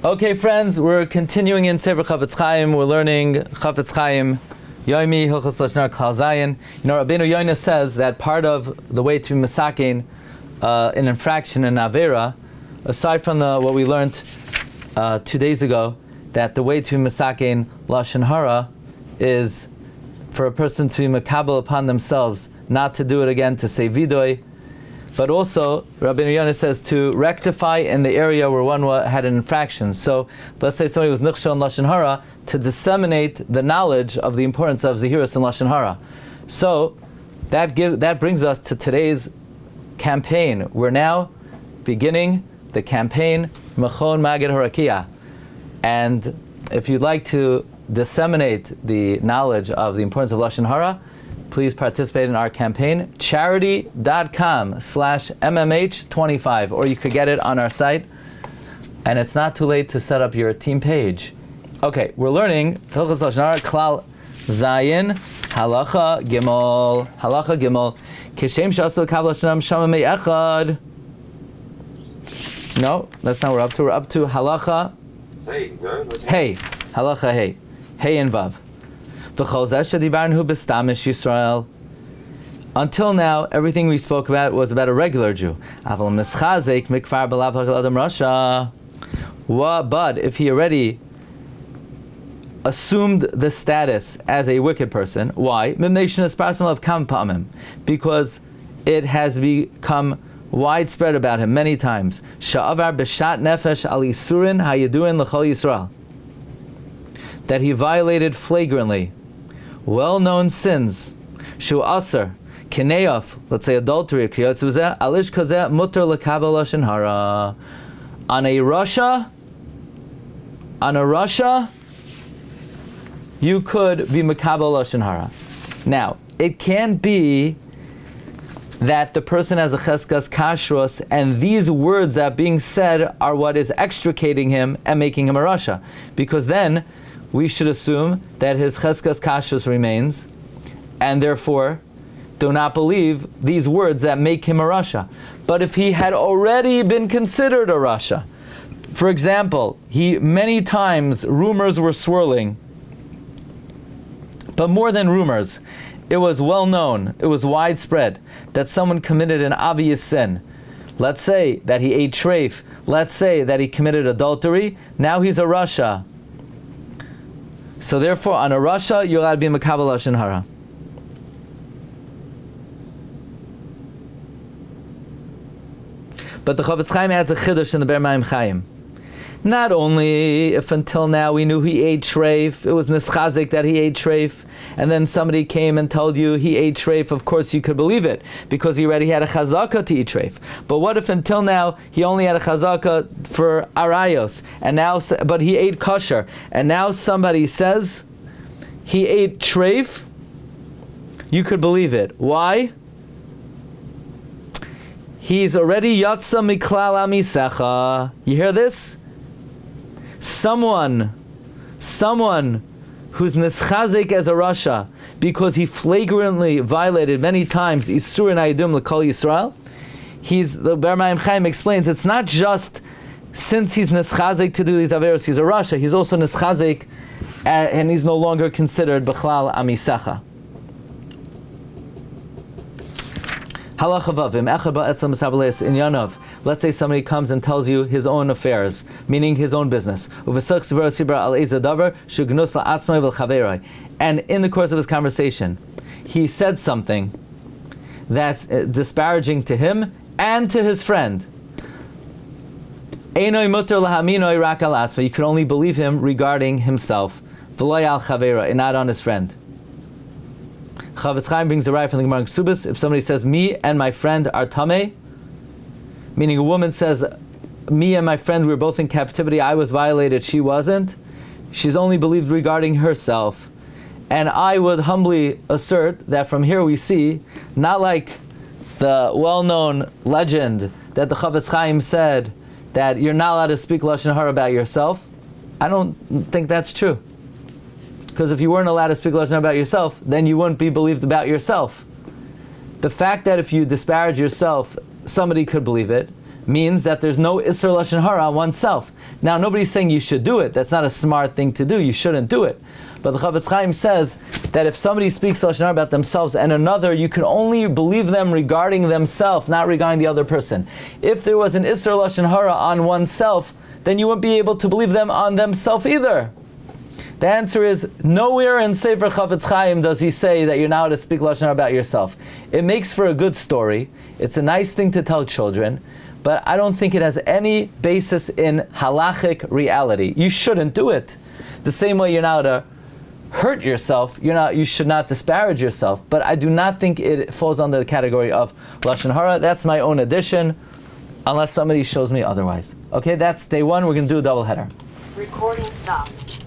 Okay, friends, we're continuing in Sefer Chofetz Chaim. We're learning Chofetz Chaim, Yomi, Hilchos Lashon Klal Zayin. Rabbi Yehuda says that part of the way to be misakein an infraction in Avera, aside from what we learned 2 days ago, that the way to be misakein Lashon Harah is for a person to be makabel upon themselves, not to do it again, to say vidoy. But also, Rabbi Yehuda says to rectify in the area where one had an infraction. So, let's say somebody was nichshel in Lashon Harah, to disseminate the knowledge of the importance of Zehiros in Lashon Harah. So, that brings us to today's campaign. We're now beginning the campaign Machon Maggid Harakiah. And if you'd like to disseminate the knowledge of the importance of Lashon Harah, please participate in our campaign, charity.com/MMH25, or you could get it on our site, and it's not too late to set up your team page. Okay, we're learning Hilchos Lashon Harah, Klal Zayin, Halacha Gimel, Kishem Shasel Kav Lashonam Shama Me'echad. No, that's not what we're up to. We're up to Halacha Hey, Halacha Hey, Hey and Vav. Until now, everything we spoke about was about a regular Jew. But if he already assumed the status as a wicked person, why? Because it has become widespread about him many times. That he violated flagrantly well-known sins. Shu aser, kineof, let's say adultery, kriyotz alish kazeh mutar lekabel lashon hara. On a Rasha, you could be makabel lashon hara. Now, it can be that the person has a cheskas kashrus, and these words that are being said are what is extricating him and making him a Rasha. Because then we should assume that his cheskas kashrus remains, and therefore do not believe these words that make him a Rasha. But if he had already been considered a Rasha, for example, many times rumors were swirling, but more than rumors, it was well known, it was widespread that someone committed an obvious sin. Let's say that he ate treif, let's say that he committed adultery, now he's a Rasha. So therefore, on a Rasha, you're allowed to be makabel lashon hara. But the Chofetz Chaim adds a chiddush in the Ber Mayim Chaim. Not only if until now we knew he ate treif, it was nischazik that he ate treif, and then somebody came and told you he ate treif, of course you could believe it, because he already had a chazaka to eat treif. But what if until now he only had a chazaka for arayos, but he ate kosher, and now somebody says he ate treif? You could believe it. Why? He's already yatsa miklal amisecha. You hear this? Someone who's nischazik as a Rasha because he flagrantly violated many times Isur and Ayidum l'Kol Yisrael. The Ber Mayim Chaim explains it's not just since he's nischazik to do these averos, he's a Rasha. He's also nischazik, and he's no longer considered b'chlal amisecha. Let's say somebody comes and tells you his own affairs, meaning his own business. And in the course of his conversation, he said something that's disparaging to him and to his friend. You can only believe him regarding himself, and not on his friend. Chofetz Chaim brings a right from the Gemara in Ksubis. If somebody says, me and my friend are tameh, meaning a woman says, me and my friend, we were both in captivity, I was violated, she wasn't, she's only believed regarding herself. And I would humbly assert that from here we see, not like the well-known legend that the Chofetz Chaim said, that you're not allowed to speak Lashon Hara about yourself. I don't think that's true. Because if you weren't allowed to speak Lashon Hara about yourself, then you wouldn't be believed about yourself. The fact that if you disparage yourself, somebody could believe it, means that there's no Isser Lashon Hara on oneself. Now, nobody's saying you should do it. That's not a smart thing to do. You shouldn't do it. But the Chofetz Chaim says that if somebody speaks Lashon Hara about themselves and another, you can only believe them regarding themselves, not regarding the other person. If there was an Isser Lashon Hara on oneself, then you wouldn't be able to believe them on themselves either. The answer is, nowhere in Sefer Chofetz Chaim does he say that you're now to speak Lashon Hara about yourself. It makes for a good story. It's a nice thing to tell children, but I don't think it has any basis in halachic reality. You shouldn't do it. The same way you're now to hurt yourself, you should not disparage yourself, but I do not think it falls under the category of Lashon Hara. That's my own addition, unless somebody shows me otherwise. Okay, that's day one. We're going to do a double header. Recording stopped.